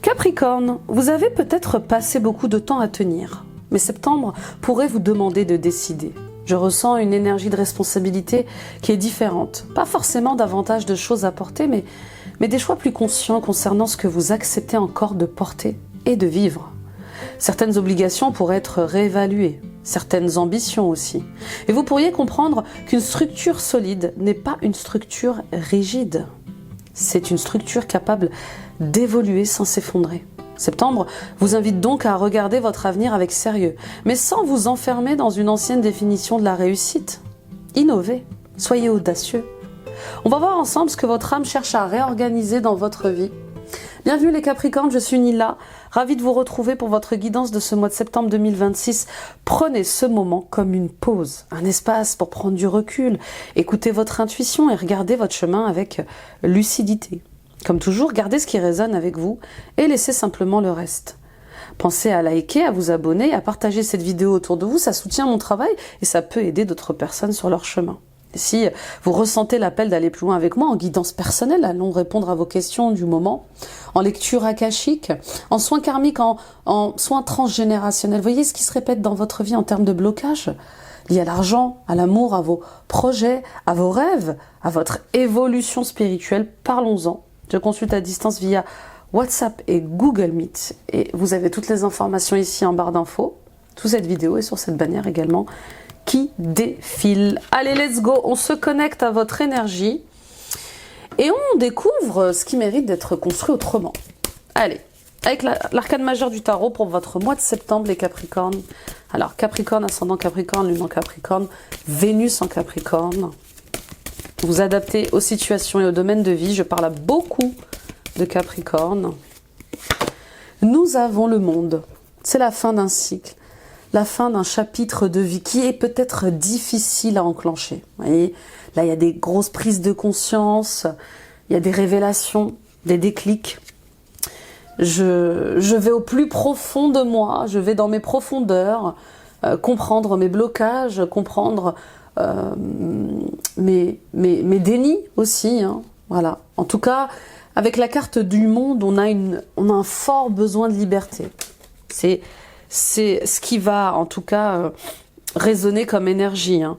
Capricorne, vous avez peut-être passé beaucoup de temps à tenir, mais septembre pourrait vous demander de décider. Je ressens une énergie de responsabilité qui est différente. Pas forcément davantage de choses à porter, mais des choix plus conscients concernant ce que vous acceptez encore de porter et de vivre. Certaines obligations pourraient être réévaluées, certaines ambitions aussi. Et vous pourriez comprendre qu'une structure solide n'est pas une structure rigide. C'est une structure capable d'évoluer sans s'effondrer. Septembre vous invite donc à regarder votre avenir avec sérieux, mais sans vous enfermer dans une ancienne définition de la réussite. Innovez, soyez audacieux. On va voir ensemble ce que votre âme cherche à réorganiser dans votre vie. Bienvenue les Capricornes, je suis Nila, ravie de vous retrouver pour votre guidance de ce mois de septembre 2026. Prenez ce moment comme une pause, un espace pour prendre du recul, écoutez votre intuition et regardez votre chemin avec lucidité. Comme toujours, gardez ce qui résonne avec vous et laissez simplement le reste. Pensez à liker, à vous abonner, à partager cette vidéo autour de vous, ça soutient mon travail et ça peut aider d'autres personnes sur leur chemin. Et si vous ressentez l'appel d'aller plus loin avec moi en guidance personnelle, allons répondre à vos questions du moment, en lecture akashique, en soins karmiques, en soins transgénérationnels. Voyez ce qui se répète dans votre vie en termes de blocage lié à l'argent, à l'amour, à vos projets, à vos rêves, à votre évolution spirituelle. Parlons-en. Je consulte à distance via WhatsApp et Google Meet. Et vous avez toutes les informations ici en barre d'infos, sous cette vidéo et sur cette bannière également qui défile. Allez, let's go, on se connecte à votre énergie et on découvre ce qui mérite d'être construit autrement. Allez, avec l'arcane majeure du tarot pour votre mois de septembre, les Capricornes. Alors, Capricorne, ascendant Capricorne, lune en Capricorne, Vénus en Capricorne. Vous adaptez aux situations et aux domaines de vie. Je parle à beaucoup de Capricorne. Nous avons le monde. C'est la fin d'un cycle, la fin d'un chapitre de vie qui est peut-être difficile à enclencher. Vous voyez, là, il y a des grosses prises de conscience, il y a des révélations, des déclics. Je vais au plus profond de moi, je vais dans mes profondeurs, comprendre mes blocages, comprendre mes dénis aussi, hein. Voilà. En tout cas, avec la carte du monde, on a un fort besoin de liberté. C'est ce qui va, en tout cas, résonner comme énergie, hein.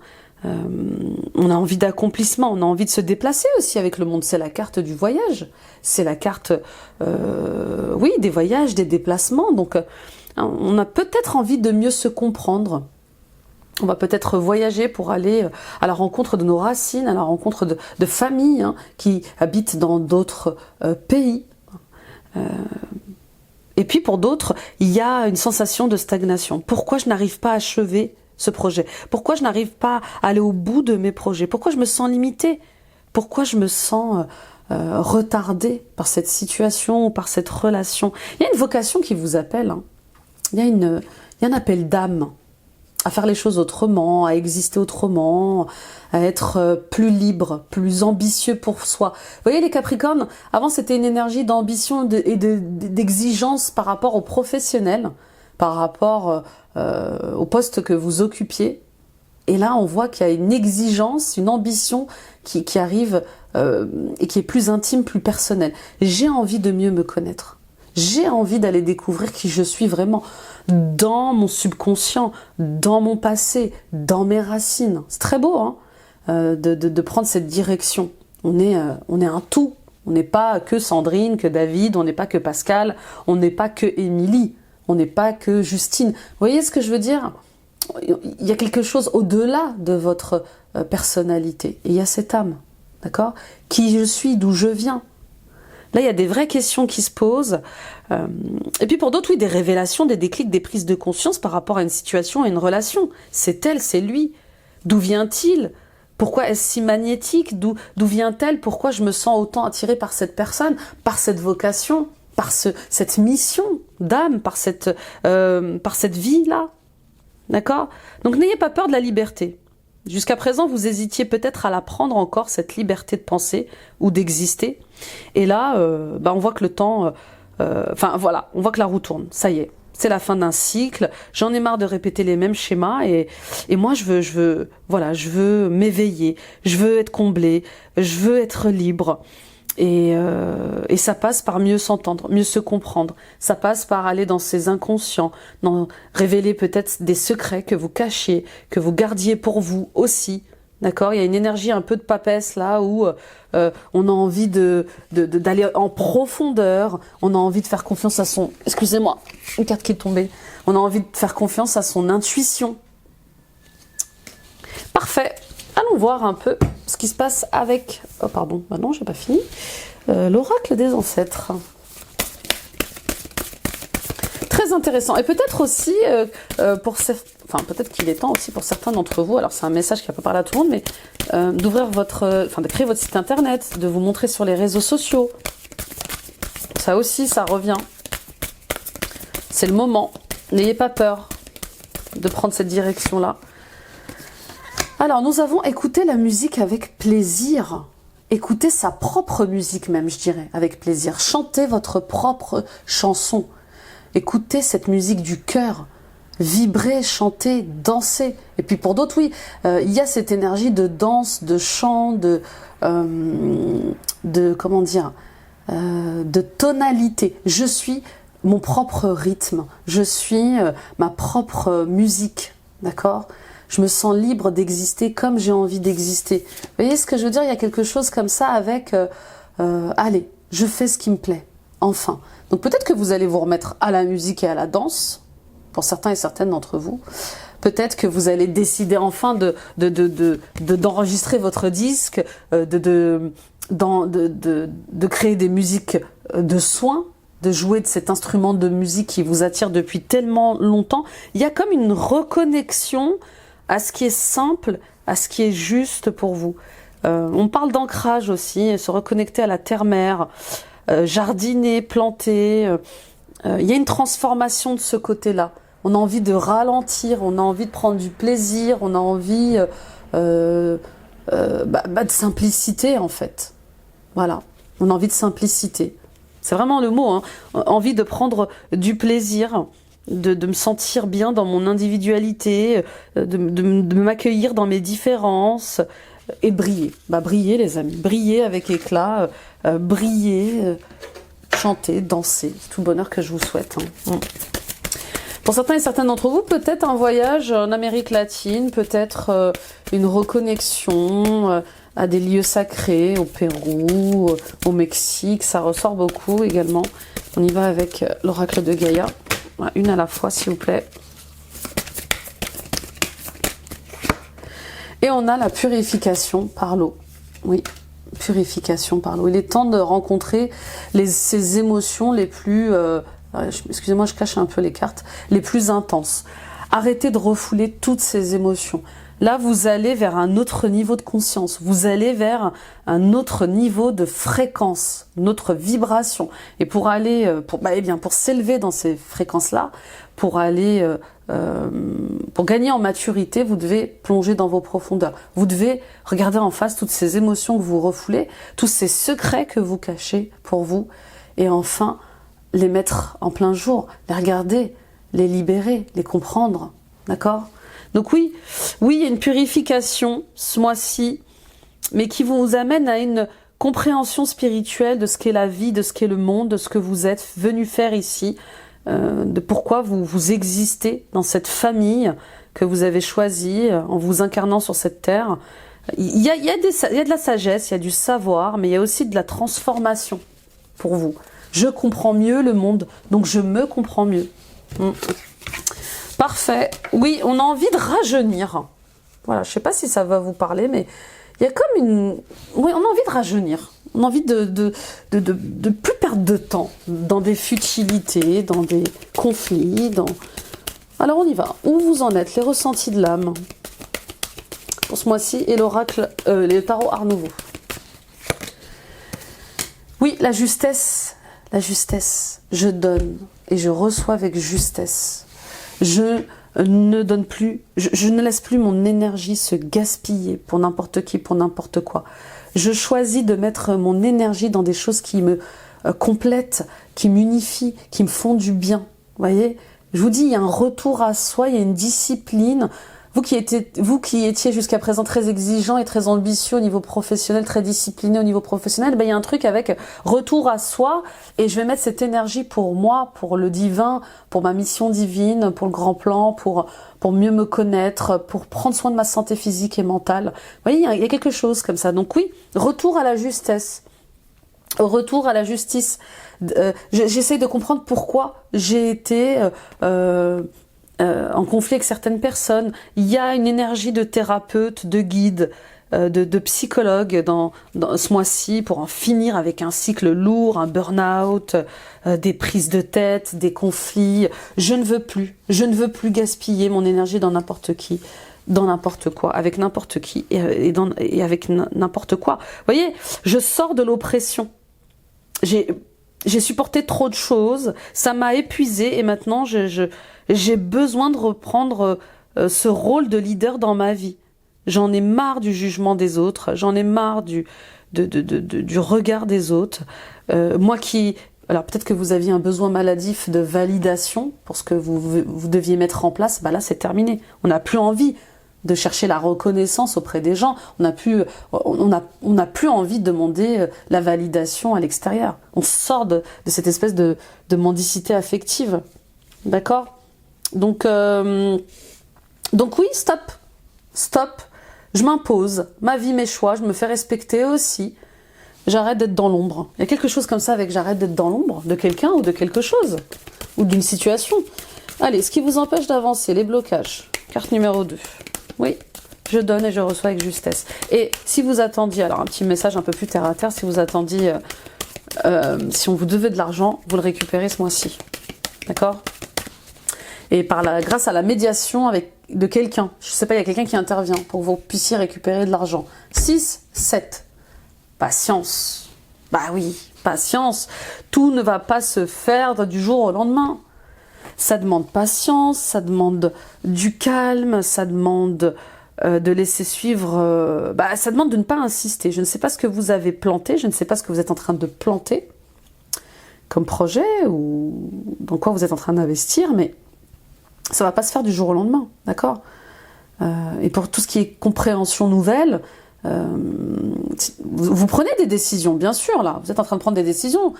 On a envie d'accomplissement, on a envie de se déplacer aussi avec le monde. C'est la carte du voyage, c'est la carte, oui, des voyages, des déplacements. Donc, on a peut-être envie de mieux se comprendre. On va peut-être voyager pour aller à la rencontre de nos racines, à la rencontre de familles, hein, qui habitent dans d'autres pays. Et puis pour d'autres, il y a une sensation de stagnation. Pourquoi je n'arrive pas à achever ce projet? Pourquoi je n'arrive pas à aller au bout de mes projets? Pourquoi je me sens limitée? Pourquoi je me sens retardée par cette situation ou par cette relation? Il y a une vocation qui vous appelle, hein. Il y a un appel d'âme à faire les choses autrement, à exister autrement, à être plus libre, plus ambitieux pour soi. Vous voyez les Capricornes, avant c'était une énergie d'ambition et d'exigence par rapport aux professionnels, par rapport au poste que vous occupiez. Et là on voit qu'il y a une exigence, une ambition qui arrive et qui est plus intime, plus personnelle. J'ai envie de mieux me connaître. J'ai envie d'aller découvrir qui je suis vraiment dans mon subconscient, dans mon passé, dans mes racines. C'est très beau, hein, de prendre cette direction. On est un tout. On n'est pas que Sandrine, que David, on n'est pas que Pascal, on n'est pas que Émilie, on n'est pas que Justine. Vous voyez ce que je veux dire? Il y a quelque chose au-delà de votre personnalité. Et il y a cette âme, d'accord? Qui je suis, d'où je viens. Là, il y a des vraies questions qui se posent. Et puis pour d'autres, oui, des révélations, des déclics, des prises de conscience par rapport à une situation, à une relation. C'est elle, c'est lui. D'où vient-il? Pourquoi est-ce si magnétique? D'où vient-elle? Pourquoi je me sens autant attirée par cette personne, par cette vocation, par cette mission d'âme, par cette vie-là? D'accord? Donc n'ayez pas peur de la liberté. Jusqu'à présent, vous hésitiez peut-être à la prendre encore, cette liberté de penser ou d'exister. Et là, on voit que le temps... voilà, on voit que la roue tourne. Ça y est, c'est la fin d'un cycle. J'en ai marre de répéter les mêmes schémas. Et moi, je veux m'éveiller. Je veux être comblée. Je veux être libre. Et ça passe par mieux s'entendre, mieux se comprendre. Ça passe par aller dans ses inconscients, révéler peut-être des secrets que vous cachiez, que vous gardiez pour vous aussi. D'accord ? Il y a une énergie un peu de papesse là où on a envie d'aller en profondeur, on a envie de faire confiance à son... Excusez-moi, une carte qui est tombée. On a envie de faire confiance à son intuition. Parfait. Allons voir un peu ce qui se passe avec... Oh pardon, bah non, j'ai pas fini. L'oracle des ancêtres. Très intéressant. Et peut-être aussi, peut-être qu'il est temps aussi pour certains d'entre vous, alors c'est un message qui va pas parler à tout le monde, mais d'ouvrir de créer votre site internet, de vous montrer sur les réseaux sociaux. Ça aussi, ça revient. C'est le moment. N'ayez pas peur de prendre cette direction-là. Alors, nous avons écouté la musique avec plaisir. Écoutez sa propre musique même, je dirais, avec plaisir. Chantez votre propre chanson. Écoutez cette musique du cœur. Vibrez, chantez, dansez. Et puis pour d'autres, oui, il y a cette énergie de danse, de chant, de tonalité. Je suis mon propre rythme. Je suis ma propre musique. D'accord ? Je me sens libre d'exister comme j'ai envie d'exister. Vous voyez ce que je veux dire ? Il y a quelque chose comme ça avec allez, je fais ce qui me plaît. Enfin. Donc peut-être que vous allez vous remettre à la musique et à la danse, pour certains et certaines d'entre vous. Peut-être que vous allez décider enfin d'enregistrer votre disque, de créer des musiques de soins, de jouer de cet instrument de musique qui vous attire depuis tellement longtemps. Il y a comme une reconnexion à ce qui est simple, à ce qui est juste pour vous. On parle d'ancrage aussi, se reconnecter à la terre-mère, jardiner, planter. Il y a une transformation de ce côté-là. On a envie de ralentir, on a envie de prendre du plaisir, on a envie de simplicité en fait. Voilà, on a envie de simplicité. C'est vraiment le mot, hein. Envie de prendre du plaisir, de me sentir bien dans mon individualité, de m'accueillir dans mes différences et briller. Briller les amis, briller avec éclat, briller, chanter, danser. C'est tout le bonheur que je vous souhaite. Hein. Pour certains et certaines d'entre vous, peut-être un voyage en Amérique latine, peut-être une reconnexion à des lieux sacrés, au Pérou, au Mexique, ça ressort beaucoup également. On y va avec l'oracle de Gaïa. Une à la fois, s'il vous plaît. Et on a la purification par l'eau. Oui, purification par l'eau. Il est temps de rencontrer ces émotions les plus... excusez-moi, je cache un peu les cartes. Les plus intenses. Arrêtez de refouler toutes ces émotions. Là, vous allez vers un autre niveau de conscience. Vous allez vers un autre niveau de fréquence, une autre vibration. Et pour aller, pour s'élever dans ces fréquences-là, pour gagner en maturité, vous devez plonger dans vos profondeurs. Vous devez regarder en face toutes ces émotions que vous refoulez, tous ces secrets que vous cachez pour vous, et enfin les mettre en plein jour, les regarder, les libérer, les comprendre. D'accord ? Donc oui, il y a une purification ce mois-ci, mais qui vous amène à une compréhension spirituelle de ce qu'est la vie, de ce qu'est le monde, de ce que vous êtes venu faire ici, de pourquoi vous existez dans cette famille que vous avez choisie en vous incarnant sur cette terre. Il y a de la sagesse, il y a du savoir, mais il y a aussi de la transformation pour vous. Je comprends mieux le monde, donc je me comprends mieux. Parfait. Oui, on a envie de rajeunir. Voilà, je ne sais pas si ça va vous parler, mais il y a comme une... Oui, on a envie de rajeunir. On a envie de plus perdre de temps dans des futilités, dans des conflits. Alors on y va. Où vous en êtes? Les ressentis de l'âme pour ce mois-ci et l'oracle, le tarot Art Nouveau. Oui, la justesse. La justesse. Je donne et je reçois avec justesse. Je ne donne plus, je ne laisse plus mon énergie se gaspiller pour n'importe qui, pour n'importe quoi. Je choisis de mettre mon énergie dans des choses qui me complètent, qui m'unifient, qui me font du bien. Vous voyez, je vous dis, il y a un retour à soi, il y a une discipline. vous qui étiez jusqu'à présent très exigeant et très ambitieux au niveau professionnel, très discipliné au niveau professionnel, ben, il y a un truc avec retour à soi, et je vais mettre cette énergie pour moi, pour le divin, pour ma mission divine, pour le grand plan, pour mieux me connaître, pour prendre soin de ma santé physique et mentale. Vous voyez, il y a quelque chose comme ça. Donc oui, retour à la justesse. Retour à la justice. J'essaie de comprendre pourquoi j'ai été en conflit avec certaines personnes. Il y a une énergie de thérapeute, de guide, de psychologue dans ce mois-ci pour en finir avec un cycle lourd, un burn-out, des prises de tête, des conflits. Je ne veux plus gaspiller mon énergie dans n'importe qui, dans n'importe quoi, avec n'importe qui et avec n'importe quoi. Vous voyez, je sors de l'oppression. J'ai supporté trop de choses, ça m'a épuisée et maintenant j'ai besoin de reprendre ce rôle de leader dans ma vie. J'en ai marre du jugement des autres, j'en ai marre du regard des autres. Alors peut-être que vous aviez un besoin maladif de validation pour ce que vous deviez mettre en place, bah là c'est terminé. On n'a plus envie de chercher la reconnaissance auprès des gens. On n'a plus envie de demander la validation à l'extérieur. On sort de cette espèce de mendicité affective. D'accord ? Donc oui, stop. Stop. Je m'impose. Ma vie, mes choix. Je me fais respecter aussi. J'arrête d'être dans l'ombre. Il y a quelque chose comme ça avec j'arrête d'être dans l'ombre de quelqu'un ou de quelque chose. Ou d'une situation. Allez, ce qui vous empêche d'avancer, les blocages. Carte numéro 2. Oui, je donne et je reçois avec justesse. Et si vous attendiez, alors un petit message un peu plus terre à terre, si vous attendiez, si on vous devait de l'argent, vous le récupérez ce mois-ci. D'accord ? Et grâce à la médiation de quelqu'un, je ne sais pas, il y a quelqu'un qui intervient pour que vous puissiez récupérer de l'argent. 6, 7. Patience. Bah oui, patience. Tout ne va pas se faire du jour au lendemain. Ça demande patience, ça demande du calme, ça demande de laisser suivre... ça demande de ne pas insister. Je ne sais pas ce que vous avez planté, je ne sais pas ce que vous êtes en train de planter comme projet ou dans quoi vous êtes en train d'investir, mais ça ne va pas se faire du jour au lendemain, d'accord ? Et pour tout ce qui est compréhension nouvelle, vous prenez des décisions, bien sûr, là. Vous êtes en train de prendre des décisions.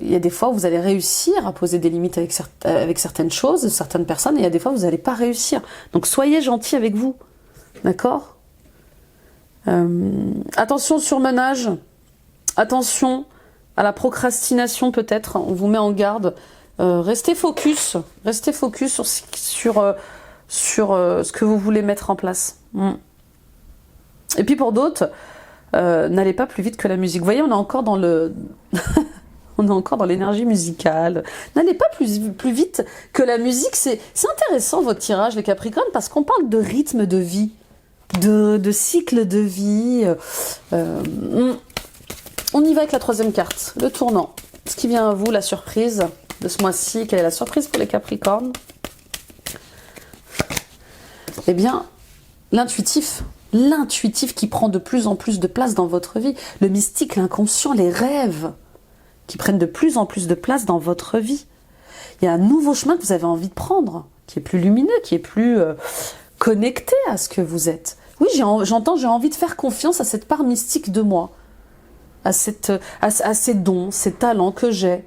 Il y a des fois où vous allez réussir à poser des limites avec certaines choses, certaines personnes, et il y a des fois où vous n'allez pas réussir. Donc soyez gentils avec vous, d'accord ? Attention au surmenage, attention à la procrastination peut-être, on vous met en garde. Restez focus sur ce que vous voulez mettre en place. Et puis pour d'autres, n'allez pas plus vite que la musique. Vous voyez, on est encore dans le... On est encore dans l'énergie musicale. N'allez pas plus vite que la musique. C'est intéressant votre tirage, les Capricornes, parce qu'on parle de rythme de vie, de cycle de vie. On y va avec la troisième carte, le tournant. Ce qui vient à vous, la surprise de ce mois-ci. Quelle est la surprise pour les Capricornes ? Eh bien, l'intuitif qui prend de plus en plus de place dans votre vie. Le mystique, l'inconscient, les rêves qui prennent de plus en plus de place dans votre vie. Il y a un nouveau chemin que vous avez envie de prendre, qui est plus lumineux, qui est plus connecté à ce que vous êtes. Oui, j'ai envie de faire confiance à cette part mystique de moi, à ces dons, ces talents que j'ai,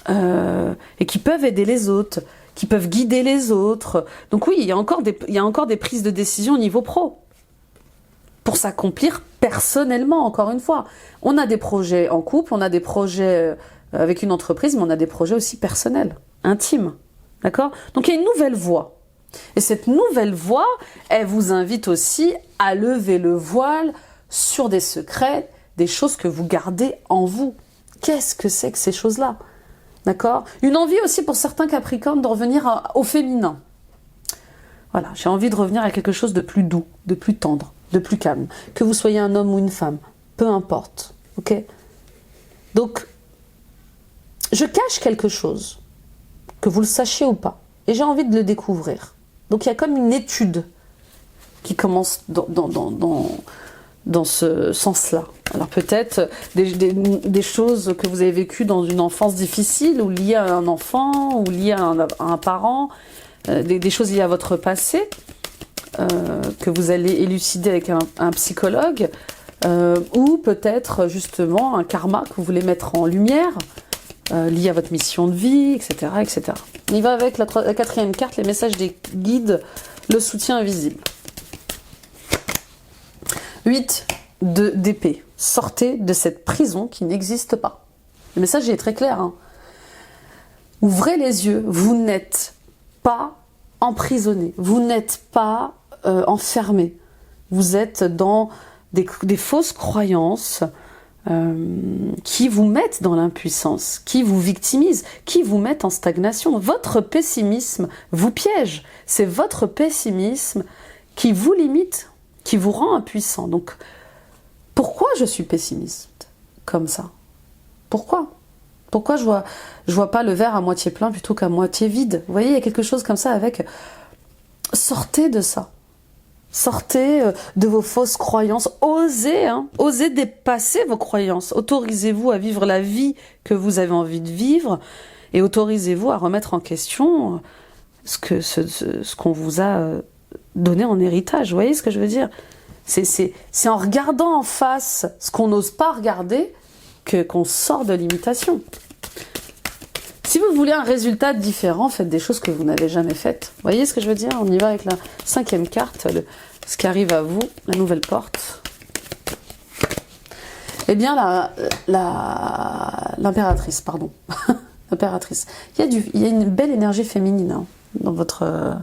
et qui peuvent aider les autres, qui peuvent guider les autres. Donc oui, il y a encore des prises de décision au niveau pro, pour s'accomplir personnellement, encore une fois. On a des projets en couple, on a des projets avec une entreprise, mais on a des projets aussi personnels, intimes. D'accord ? Donc il y a une nouvelle voie. Et cette nouvelle voie, elle vous invite aussi à lever le voile sur des secrets, des choses que vous gardez en vous. Qu'est-ce que c'est que ces choses-là ? D'accord ? Une envie aussi pour certains Capricornes de revenir au féminin. Voilà, j'ai envie de revenir à quelque chose de plus doux, de plus tendre, de plus calme. Que vous soyez un homme ou une femme, peu importe. Ok ? Donc, je cache quelque chose, que vous le sachiez ou pas, et j'ai envie de le découvrir. Donc il y a comme une étude qui commence dans ce sens-là. Alors peut-être des choses que vous avez vécues dans une enfance difficile, ou liées à un enfant, ou liées à un parent, des choses liées à votre passé. que vous allez élucider avec un psychologue, ou peut-être justement un karma que vous voulez mettre en lumière, lié à votre mission de vie, etc. etc. On y va avec la quatrième carte, les messages des guides, le soutien invisible. 8 d'épée. Sortez de cette prison qui n'existe pas. Le message est très clair. Hein. Ouvrez les yeux, vous n'êtes pas emprisonné, vous n'êtes pas enfermé. Vous êtes dans des fausses croyances qui vous mettent dans l'impuissance, qui vous victimisent, qui vous mettent en stagnation. Votre pessimisme vous piège. C'est votre pessimisme qui vous limite, qui vous rend impuissant. Donc, pourquoi je suis pessimiste comme ça? Pourquoi je vois pas le verre à moitié plein plutôt qu'à moitié vide? Vous voyez, il y a quelque chose comme ça avec... Sortez de ça. Sortez de vos fausses croyances. Osez, osez dépasser vos croyances. Autorisez-vous à vivre la vie que vous avez envie de vivre et autorisez-vous à remettre en question ce qu'on vous a donné en héritage. Vous voyez ce que je veux dire? C'est en regardant en face ce qu'on n'ose pas regarder qu'on sort de l'imitation. Si vous voulez un résultat différent, faites des choses que vous n'avez jamais faites. Vous voyez ce que je veux dire? On y va avec la cinquième carte, ce qui arrive à vous, la nouvelle porte. Eh bien, l'impératrice, pardon. L'impératrice. Il y a une belle énergie féminine hein, dans votre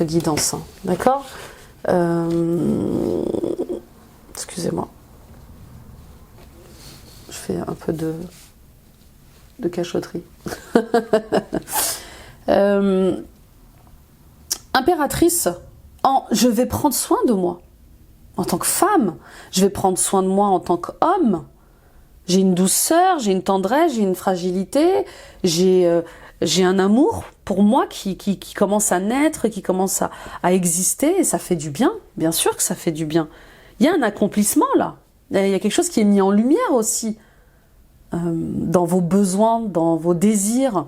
guidance. Hein, d'accord? Excusez-moi. Je fais un peu de cachotterie. Impératrice, je vais prendre soin de moi. En tant que femme, je vais prendre soin de moi en tant qu'homme. J'ai une douceur, j'ai une tendresse, j'ai une fragilité, j'ai un amour pour moi qui commence à naître, qui commence à exister, et ça fait du bien. Bien sûr que ça fait du bien. Il y a un accomplissement là. Il y a quelque chose qui est mis en lumière aussi. Dans vos besoins, dans vos désirs,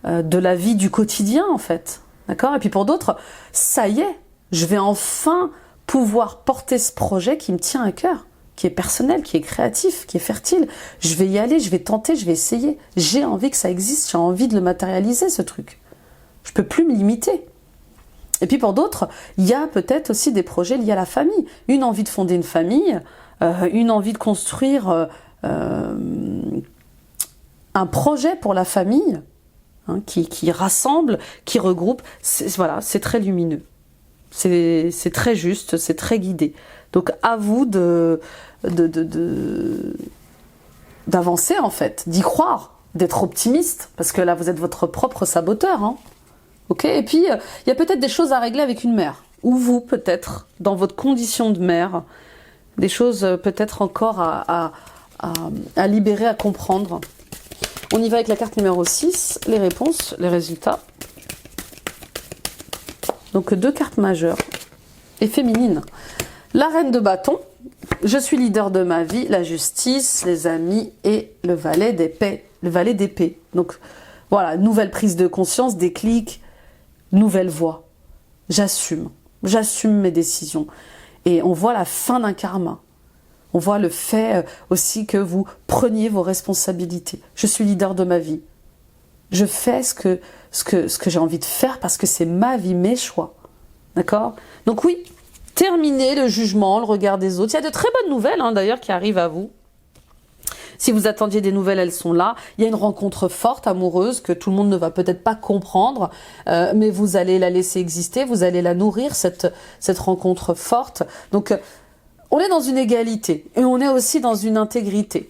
de la vie du quotidien en fait. D'accord? Et puis pour d'autres, ça y est, je vais enfin pouvoir porter ce projet qui me tient à cœur, qui est personnel, qui est créatif, qui est fertile. Je vais y aller, je vais tenter, je vais essayer. J'ai envie que ça existe, j'ai envie de le matérialiser ce truc. Je peux plus me limiter. Et puis pour d'autres, il y a peut-être aussi des projets liés à la famille. Une envie de fonder une famille, une envie de construire... un projet pour la famille hein, qui rassemble, qui regroupe, voilà, c'est très lumineux, c'est très juste, c'est très guidé. Donc à vous d'avancer en fait, d'y croire, d'être optimiste, parce que là vous êtes votre propre saboteur. Hein. Ok. Et puis il y a peut-être des choses à régler avec une mère, ou vous peut-être dans votre condition de mère, des choses peut-être encore à libérer, à comprendre. On y va avec la carte numéro 6, les réponses, les résultats. Donc 2 cartes majeures et féminines. La reine de bâton, je suis leader de ma vie, la justice, les amis et le valet d'épée. Le valet d'épée. Donc voilà, nouvelle prise de conscience, déclic, nouvelle voie. J'assume mes décisions. Et on voit la fin d'un karma. On voit le fait aussi que vous preniez vos responsabilités. Je suis leader de ma vie. Je fais ce que j'ai envie de faire parce que c'est ma vie, mes choix. D'accord? Donc oui, terminez le jugement, le regard des autres. Il y a de très bonnes nouvelles hein, d'ailleurs qui arrivent à vous. Si vous attendiez des nouvelles, elles sont là. Il y a une rencontre forte, amoureuse, que tout le monde ne va peut-être pas comprendre, mais vous allez la laisser exister, vous allez la nourrir, cette rencontre forte. Donc... on est dans une égalité et on est aussi dans une intégrité.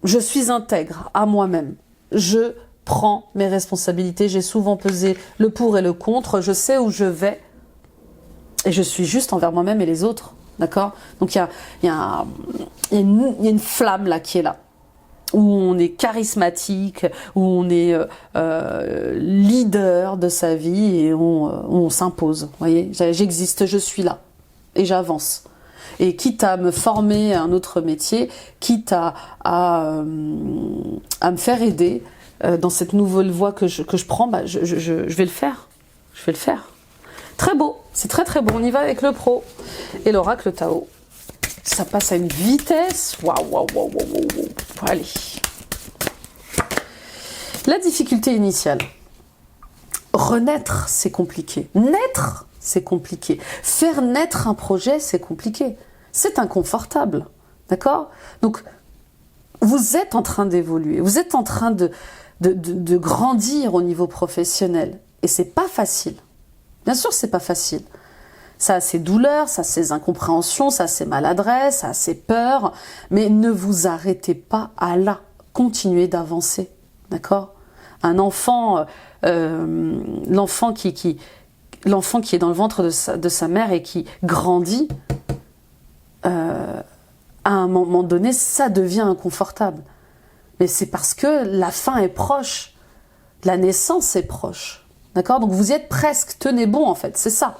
Je suis intègre à moi-même. Je prends mes responsabilités. J'ai souvent pesé le pour et le contre. Je sais où je vais et je suis juste envers moi-même et les autres. D'accord? Donc il y a une flamme là qui est là, où on est charismatique, où on est leader de sa vie et on s'impose. Vous voyez? J'existe, je suis là et j'avance. Et quitte à me former à un autre métier, quitte à me faire aider dans cette nouvelle voie que je prends, bah je vais le faire. Je vais le faire. Très beau, c'est très très beau. On y va avec le pro. Et l'oracle Tao. Ça passe à une vitesse. Waouh, waouh, waouh, waouh, waouh. Allez. La difficulté initiale. Renaître, c'est compliqué. Naître, c'est compliqué. Faire naître un projet, c'est compliqué. C'est inconfortable. D'accord? Donc, vous êtes en train d'évoluer. Vous êtes en train de grandir au niveau professionnel. Et c'est pas facile. Bien sûr, c'est pas facile. Ça a ses douleurs, ça a ses incompréhensions, ça a ses maladresses, ça a ses peurs. Mais ne vous arrêtez pas à là. Continuez d'avancer. D'accord? Un enfant, l'enfant qui est dans le ventre de sa mère et qui grandit, à un moment donné, ça devient inconfortable. Mais c'est parce que la fin est proche. La naissance est proche. D'accord? Donc vous y êtes presque. Tenez bon, en fait. C'est ça.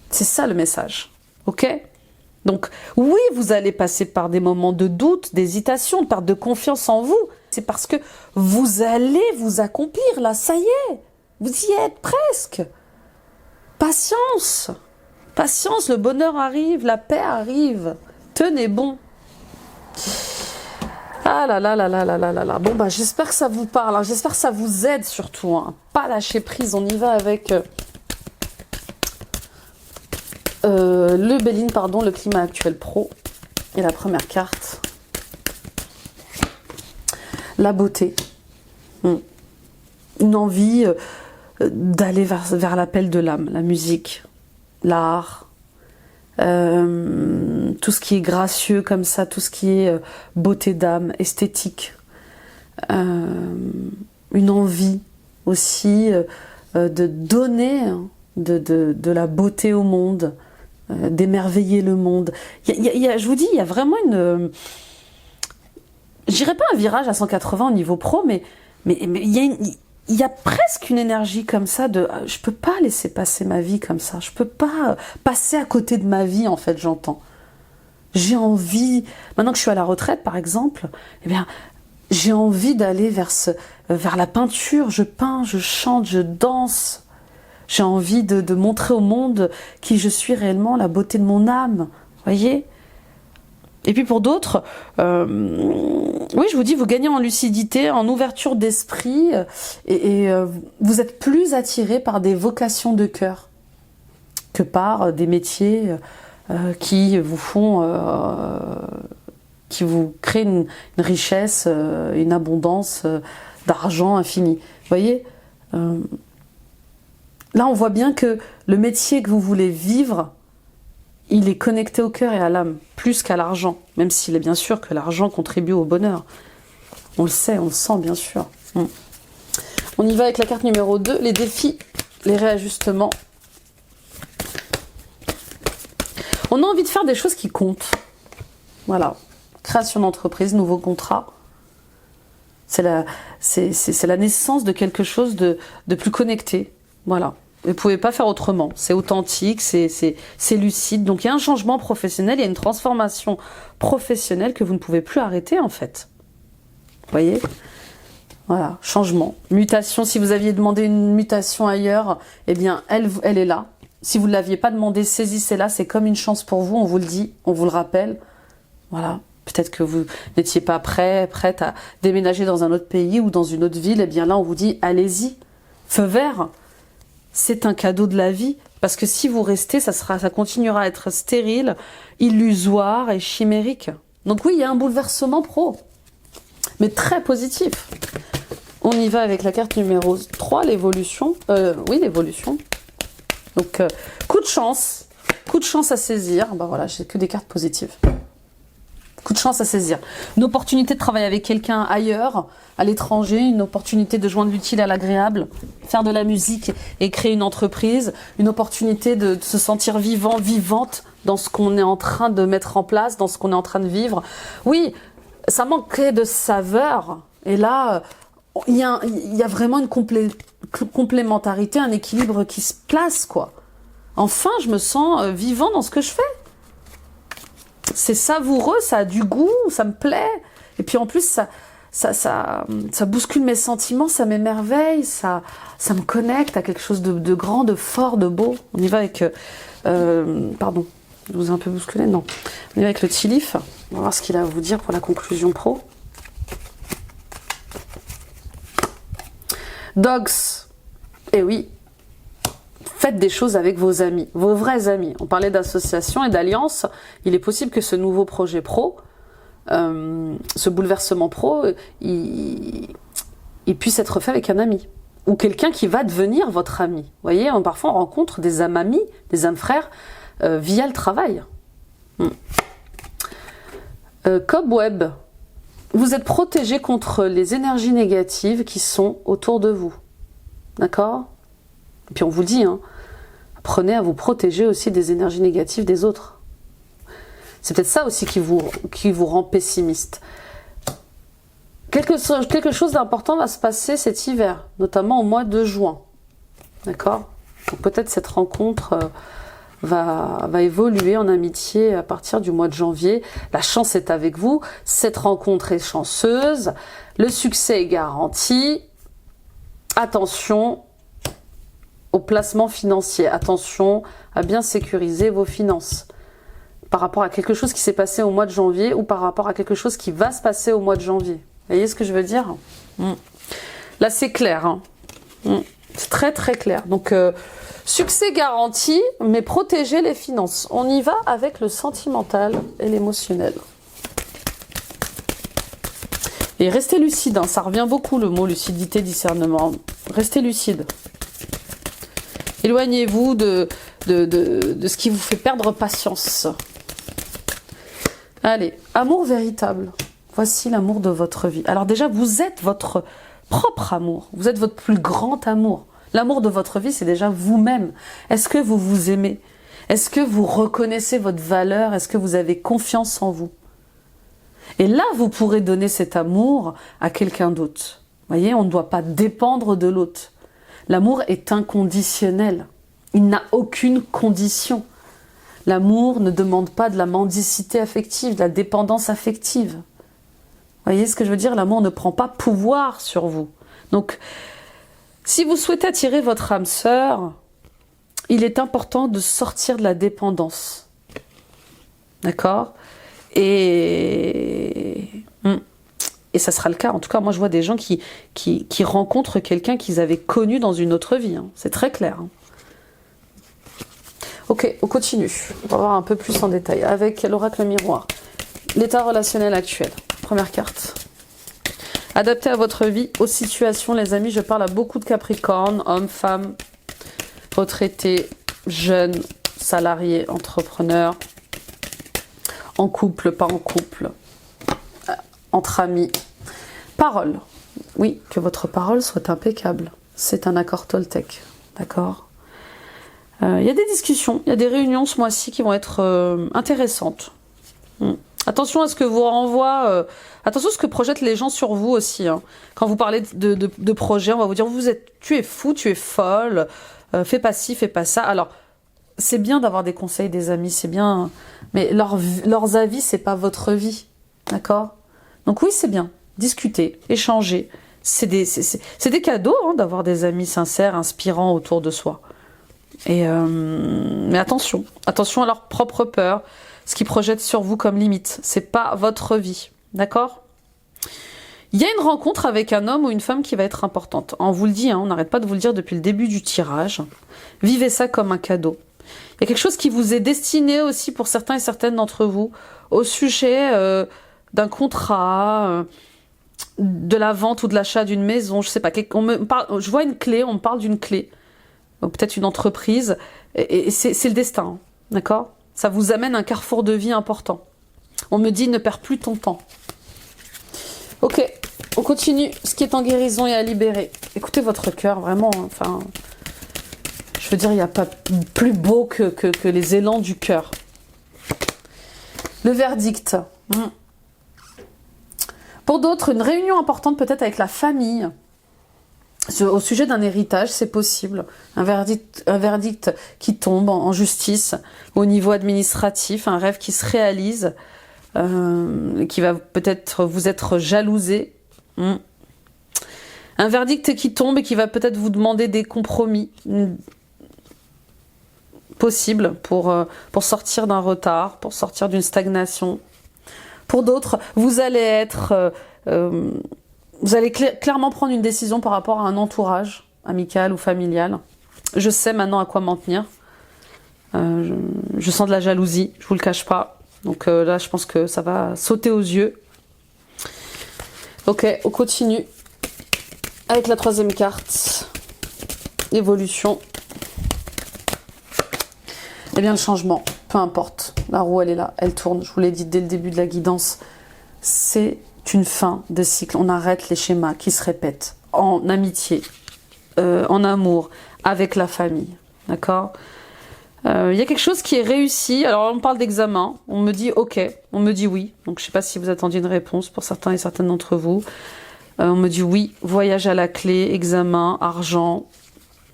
C'est ça le message. Ok? Donc oui, vous allez passer par des moments de doute, d'hésitation, de perte de confiance en vous. C'est parce que vous allez vous accomplir. Là, ça y est. Vous y êtes presque. Patience. Patience, le bonheur arrive, la paix arrive. Tenez bon. Ah là là là là là là là là. Bon, bah, j'espère que ça vous parle. Hein. J'espère que ça vous aide surtout. Hein. Pas lâcher prise. On y va avec le Béline, pardon, le climat actuel pro. Et la première carte. La beauté. Une envie d'aller vers l'appel de l'âme. La musique, l'art. Tout ce qui est gracieux comme ça, tout ce qui est beauté d'âme, esthétique, une envie aussi de donner de la beauté au monde, d'émerveiller le monde. Je vous dis, il y a vraiment une... Je dirais pas un virage à 180 au niveau pro, mais il y a presque une énergie comme ça de je peux pas laisser passer ma vie comme ça, je peux pas passer à côté de ma vie en fait, j'entends. J'ai envie, maintenant que je suis à la retraite par exemple, eh bien j'ai envie d'aller vers la peinture, je peins, je chante, je danse. J'ai envie de montrer au monde qui je suis réellement, la beauté de mon âme, voyez? Et puis pour d'autres, oui, je vous dis, vous gagnez en lucidité, en ouverture d'esprit, et vous êtes plus attiré par des vocations de cœur que par des métiers qui vous font, qui vous créent une richesse, une abondance d'argent infini. Vous voyez, là, on voit bien que le métier que vous voulez vivre, il est connecté au cœur et à l'âme, plus qu'à l'argent, même s'il est bien sûr que l'argent contribue au bonheur. On le sait, on le sent bien sûr. On y va avec la carte numéro 2, les défis, les réajustements. On a envie de faire des choses qui comptent. Voilà. Création d'entreprise, nouveau contrat. C'est la naissance de quelque chose de plus connecté. Voilà. Vous ne pouvez pas faire autrement. C'est authentique, c'est lucide. Donc il y a un changement professionnel, il y a une transformation professionnelle que vous ne pouvez plus arrêter en fait. Vous voyez? Voilà, changement, mutation. Si vous aviez demandé une mutation ailleurs, eh bien elle est là. Si vous ne l'aviez pas demandé, saisissez-la. C'est comme une chance pour vous, on vous le dit, on vous le rappelle. Voilà. Peut-être que vous n'étiez pas prête à déménager dans un autre pays ou dans une autre ville. Eh bien là, on vous dit, allez-y, feu vert. C'est un cadeau de la vie, parce que si vous restez, ça continuera à être stérile, illusoire et chimérique. Donc oui, il y a un bouleversement pro, mais très positif. On y va avec la carte numéro 3, l'évolution. Oui, l'évolution. Donc, coup de chance à saisir. Ben voilà, j'ai que des cartes positives. Coup de chance à saisir. Une opportunité de travailler avec quelqu'un ailleurs, à l'étranger, une opportunité de joindre l'utile à l'agréable, faire de la musique et créer une entreprise, une opportunité de se sentir vivant, vivante dans ce qu'on est en train de mettre en place, dans ce qu'on est en train de vivre. Oui, ça manquait de saveur. Et là, il y a vraiment une complémentarité, un équilibre qui se place, quoi. Enfin, je me sens vivant dans ce que je fais. C'est savoureux, ça a du goût, ça me plaît. Et puis en plus, ça bouscule mes sentiments, ça m'émerveille, ça me connecte à quelque chose de grand, de fort, de beau. On y va avec... pardon, je vous ai un peu bousculé, non. On y va avec le Tilif. On va voir ce qu'il a à vous dire pour la conclusion pro. Dogs, eh oui, faites des choses avec vos amis, vos vrais amis. On parlait d'association et d'alliance. Il est possible que ce nouveau projet pro, ce bouleversement pro, il puisse être fait avec un ami. Ou quelqu'un qui va devenir votre ami. Vous voyez, parfois on rencontre des âmes amis, des âmes frères, via le travail. Cobweb, vous êtes protégé contre les énergies négatives qui sont autour de vous. D'accord? Et puis on vous dit, hein, apprenez à vous protéger aussi des énergies négatives des autres. C'est peut-être ça aussi qui vous rend pessimiste. Quelque chose d'important va se passer cet hiver, notamment au mois de juin. D'accord? Donc peut-être cette rencontre va évoluer en amitié à partir du mois de janvier. La chance est avec vous, cette rencontre est chanceuse, le succès est garanti. Attention au placement financier, attention à bien sécuriser vos finances par rapport à quelque chose qui s'est passé au mois de janvier ou par rapport à quelque chose qui va se passer au mois de janvier. Vous voyez ce que je veux dire? Là c'est clair, hein. C'est très très clair. Donc succès garanti, mais protégez les finances. On y va avec le sentimental et l'émotionnel. Et restez lucide, hein, ça revient beaucoup le mot lucidité, discernement. Restez lucide. Éloignez-vous de ce qui vous fait perdre patience. Allez, amour véritable. Voici l'amour de votre vie. Alors déjà, vous êtes votre propre amour. Vous êtes votre plus grand amour. L'amour de votre vie, c'est déjà vous-même. Est-ce que vous vous aimez? Est-ce que vous reconnaissez votre valeur? Est-ce que vous avez confiance en vous? Et là, vous pourrez donner cet amour à quelqu'un d'autre. Vous voyez, on ne doit pas dépendre de l'autre. L'amour est inconditionnel. Il n'a aucune condition. L'amour ne demande pas de la mendicité affective, de la dépendance affective. Vous voyez ce que je veux dire? L'amour ne prend pas pouvoir sur vous. Donc, si vous souhaitez attirer votre âme sœur, il est important de sortir de la dépendance. D'accord? Et ça sera le cas. En tout cas, moi, je vois des gens qui rencontrent quelqu'un qu'ils avaient connu dans une autre vie. Hein. C'est très clair. Hein. Ok, on continue. On va voir un peu plus en détail avec l'oracle miroir. L'état relationnel actuel. Première carte. Adapté à votre vie, aux situations, les amis. Je parle à beaucoup de Capricornes, hommes, femmes, retraités, jeunes, salariés, entrepreneurs, en couple, pas en couple, entre amis. Parole. Oui, que votre parole soit impeccable. C'est un accord Toltec. D'accord? Il y a des discussions, il y a des réunions ce mois-ci qui vont être intéressantes. Attention à ce que vous renvoie, attention à ce que projettent les gens sur vous aussi. Hein. Quand vous parlez de projets, on va vous dire tu es fou, tu es folle, fais pas ci, fais pas ça. Alors, c'est bien d'avoir des conseils des amis, c'est bien, mais leurs avis, c'est pas votre vie. D'accord? Donc oui, c'est bien. Discuter, échanger. C'est des cadeaux hein, d'avoir des amis sincères, inspirants autour de soi. Mais attention à leur propre peur, ce qu'ils projettent sur vous comme limite. C'est pas votre vie, d'accord? Il y a une rencontre avec un homme ou une femme qui va être importante. On vous le dit, hein, on n'arrête pas de vous le dire depuis le début du tirage. Vivez ça comme un cadeau. Il y a quelque chose qui vous est destiné aussi pour certains et certaines d'entre vous au sujet d'un contrat, de la vente ou de l'achat d'une maison, je sais pas. Je vois une clé, on me parle d'une clé. Peut-être une entreprise, et c'est le destin, hein, d'accord? Ça vous amène à un carrefour de vie important. On me dit, ne perds plus ton temps. Ok, on continue. Ce qui est en guérison et à libérer. Écoutez votre cœur, vraiment, hein, enfin... Je veux dire, il n'y a pas plus beau que les élans du cœur. Le verdict. Pour d'autres, une réunion importante peut-être avec la famille. Au sujet d'un héritage, c'est possible. Un verdict qui tombe en justice, au niveau administratif, un rêve qui se réalise, qui va peut-être vous être jalousé, Un verdict qui tombe et qui va peut-être vous demander des compromis possibles pour sortir d'un retard, pour sortir d'une stagnation. Pour d'autres, vous allez être... vous allez clairement prendre une décision par rapport à un entourage amical ou familial. Je sais maintenant à quoi m'en tenir. Je sens de la jalousie, je vous le cache pas. Donc là, je pense que ça va sauter aux yeux. Ok, on continue avec la troisième carte. Évolution. Eh bien, le changement, peu importe. La roue, elle est là, elle tourne. Je vous l'ai dit dès le début de la guidance. C'est une fin de cycle. On arrête les schémas qui se répètent en amitié, en amour, avec la famille. D'accord ? Il y a quelque chose qui est réussi. Alors, on parle d'examen. On me dit OK. On me dit oui. Donc, je ne sais pas si vous attendiez une réponse pour certains et certaines d'entre vous. On me dit oui. Voyage à la clé, examen, argent.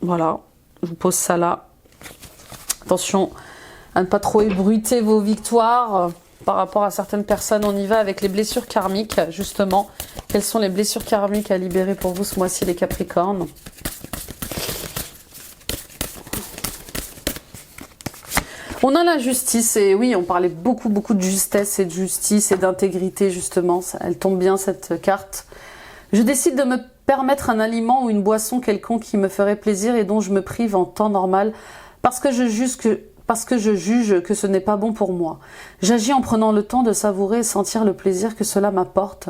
Voilà. Je vous pose ça là. Attention à ne pas trop ébruiter vos victoires. Par rapport à certaines personnes, on y va avec les blessures karmiques. Justement, quelles sont les blessures karmiques à libérer pour vous ce mois-ci, les Capricornes ? On a la justice, et oui, on parlait beaucoup de justesse et de justice et d'intégrité, justement. Elle tombe bien, cette carte. Je décide de me permettre un aliment ou une boisson quelconque qui me ferait plaisir et dont je me prive en temps normal parce que je juge que ce n'est pas bon pour moi. J'agis en prenant le temps de savourer et sentir le plaisir que cela m'apporte.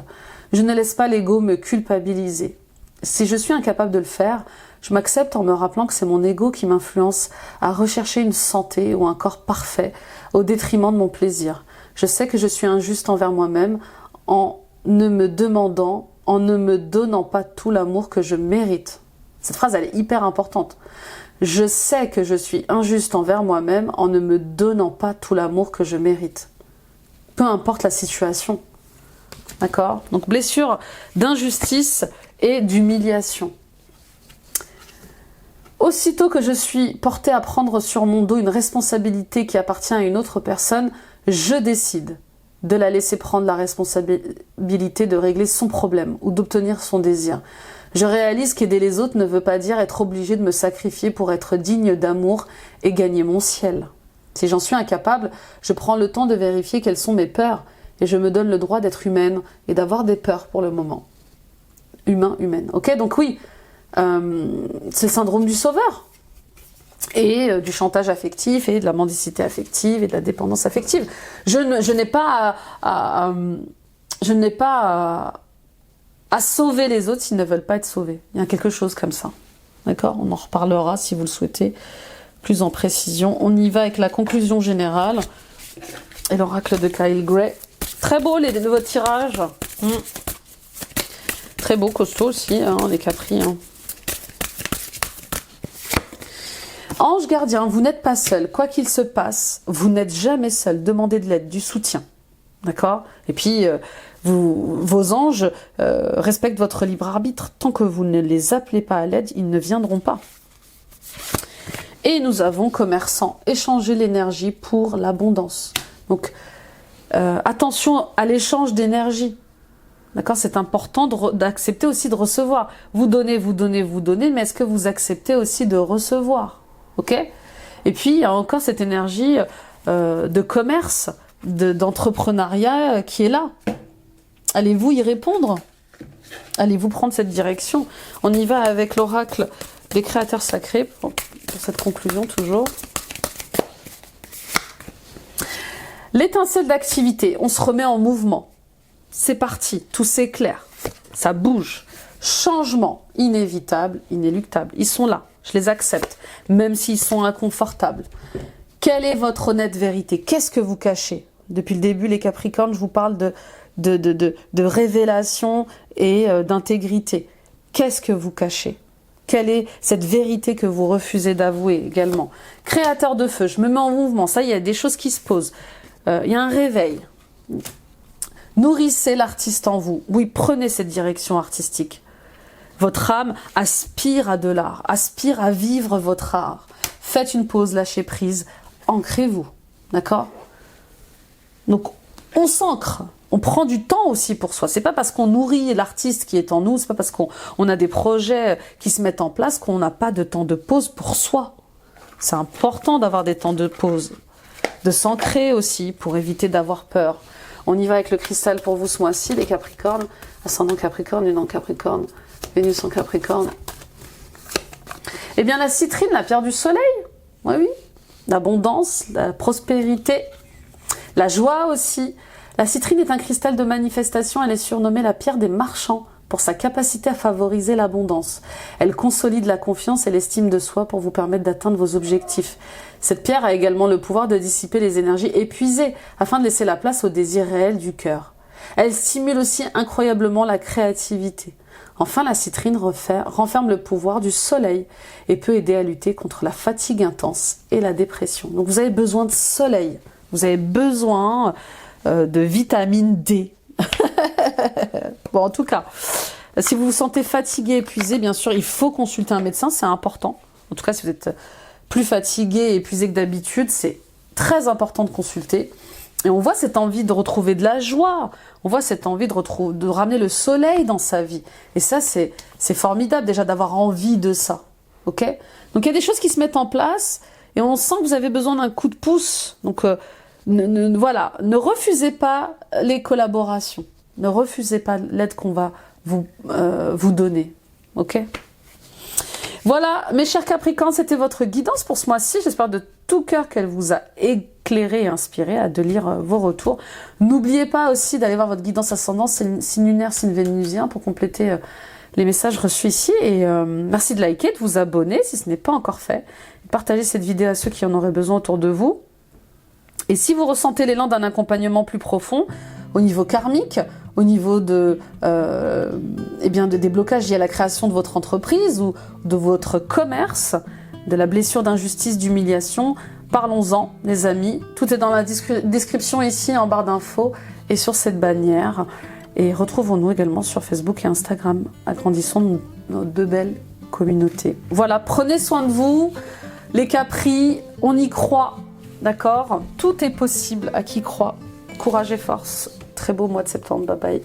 Je ne laisse pas l'ego me culpabiliser. Si je suis incapable de le faire, je m'accepte en me rappelant que c'est mon ego qui m'influence à rechercher une santé ou un corps parfait au détriment de mon plaisir. Je sais que je suis injuste envers moi-même en ne me donnant pas tout l'amour que je mérite. Cette phrase, elle est hyper importante. Je sais que je suis injuste envers moi-même en ne me donnant pas tout l'amour que je mérite. Peu importe la situation. D'accord ? Donc, blessure d'injustice et d'humiliation. Aussitôt que je suis portée à prendre sur mon dos une responsabilité qui appartient à une autre personne, je décide de la laisser prendre la responsabilité de régler son problème ou d'obtenir son désir. Je réalise qu'aider les autres ne veut pas dire être obligé de me sacrifier pour être digne d'amour et gagner mon ciel. Si j'en suis incapable, je prends le temps de vérifier quelles sont mes peurs et je me donne le droit d'être humaine et d'avoir des peurs pour le moment. Humaine. Ok, donc oui, c'est le syndrome du sauveur et du chantage affectif et de la mendicité affective et de la dépendance affective. Je n'ai pas à sauver les autres s'ils ne veulent pas être sauvés. Il y a quelque chose comme ça. D'accord ? On en reparlera si vous le souhaitez plus en précision. On y va avec la conclusion générale et l'oracle de Kyle Gray. Très beau les nouveaux tirages. Très beau, costaud aussi, hein, les Capri. Hein. Ange gardien, vous n'êtes pas seul. Quoi qu'il se passe, vous n'êtes jamais seul. Demandez de l'aide, du soutien. D'accord ? Et puis, vos anges respectent votre libre arbitre. Tant que vous ne les appelez pas à l'aide, ils ne viendront pas. Et nous avons commerçant, échanger l'énergie pour l'abondance. Donc, attention à l'échange d'énergie. D'accord ? C'est important d'accepter aussi de recevoir. Vous donnez, mais est-ce que vous acceptez aussi de recevoir ? Ok ? Et puis, il y a encore cette énergie de commerce, d'entrepreneuriat qui est là. Allez-vous y répondre ? Allez-vous prendre cette direction ? On y va avec l'oracle des créateurs sacrés pour cette conclusion toujours. L'étincelle d'activité, on se remet en mouvement. C'est parti, tout s'éclaire, ça bouge. Changement inévitable, inéluctable. Ils sont là, je les accepte, même s'ils sont inconfortables. Quelle est votre honnête vérité ? Qu'est-ce que vous cachez ? Depuis le début, les Capricornes, je vous parle de révélation et d'intégrité. Qu'est-ce que vous cachez ? Quelle est cette vérité que vous refusez d'avouer également ? Créateur de feu, je me mets en mouvement, ça y est, il y a des choses qui se posent. Il y a un réveil. Nourrissez l'artiste en vous. Oui, prenez cette direction artistique. Votre âme aspire à de l'art, aspire à vivre votre art. Faites une pause, lâchez prise, ancrez-vous. D'accord ? Donc, on s'ancre On prend du temps aussi pour soi. C'est pas parce qu'on nourrit l'artiste qui est en nous, c'est pas parce qu'on a des projets qui se mettent en place qu'on n'a pas de temps de pause pour soi. C'est important d'avoir des temps de pause, de s'ancrer aussi pour éviter d'avoir peur. On y va avec le cristal pour vous ce mois-ci, les Capricornes. Ascendant Capricorne, Lune en Capricorne, Vénus en Capricorne. Eh bien la citrine, la pierre du soleil, oui, l'abondance, la prospérité, la joie aussi. La citrine est un cristal de manifestation, elle est surnommée la pierre des marchands pour sa capacité à favoriser l'abondance. Elle consolide la confiance et l'estime de soi pour vous permettre d'atteindre vos objectifs. Cette pierre a également le pouvoir de dissiper les énergies épuisées afin de laisser la place aux désirs réels du cœur. Elle stimule aussi incroyablement la créativité. Enfin, la citrine renferme le pouvoir du soleil et peut aider à lutter contre la fatigue intense et la dépression. Donc vous avez besoin de soleil, vous avez besoin de vitamine D. Bon, en tout cas, si vous vous sentez fatigué, épuisé, bien sûr, il faut consulter un médecin, c'est important. En tout cas, si vous êtes plus fatigué et épuisé que d'habitude, c'est très important de consulter. Et on voit cette envie de retrouver de la joie, on voit cette envie de ramener le soleil dans sa vie. Et ça, c'est formidable déjà d'avoir envie de ça. Ok ? Donc il y a des choses qui se mettent en place et on sent que vous avez besoin d'un coup de pouce. Donc voilà, ne refusez pas les collaborations, ne refusez pas l'aide qu'on va vous donner. Ok ? Voilà, mes chers Capricornes, c'était votre guidance pour ce mois-ci. J'espère de tout cœur qu'elle vous a éclairé et inspiré à de lire vos retours. N'oubliez pas aussi d'aller voir votre guidance ascendant, signe lunaire, signe vénusien, pour compléter les messages reçus ici. Et merci de liker, de vous abonner si ce n'est pas encore fait. Partagez cette vidéo à ceux qui en auraient besoin autour de vous. Et si vous ressentez l'élan d'un accompagnement plus profond, au niveau karmique, au niveau des blocages liés à la création de votre entreprise ou de votre commerce, de la blessure d'injustice, d'humiliation, parlons-en, les amis. Tout est dans la description ici, en barre d'infos et sur cette bannière. Et retrouvons-nous également sur Facebook et Instagram. Agrandissons nos deux belles communautés. Voilà, prenez soin de vous. Les Capris, on y croit, d'accord ? Tout est possible à qui croit. Courage et force. Très beau mois de septembre. Bye bye.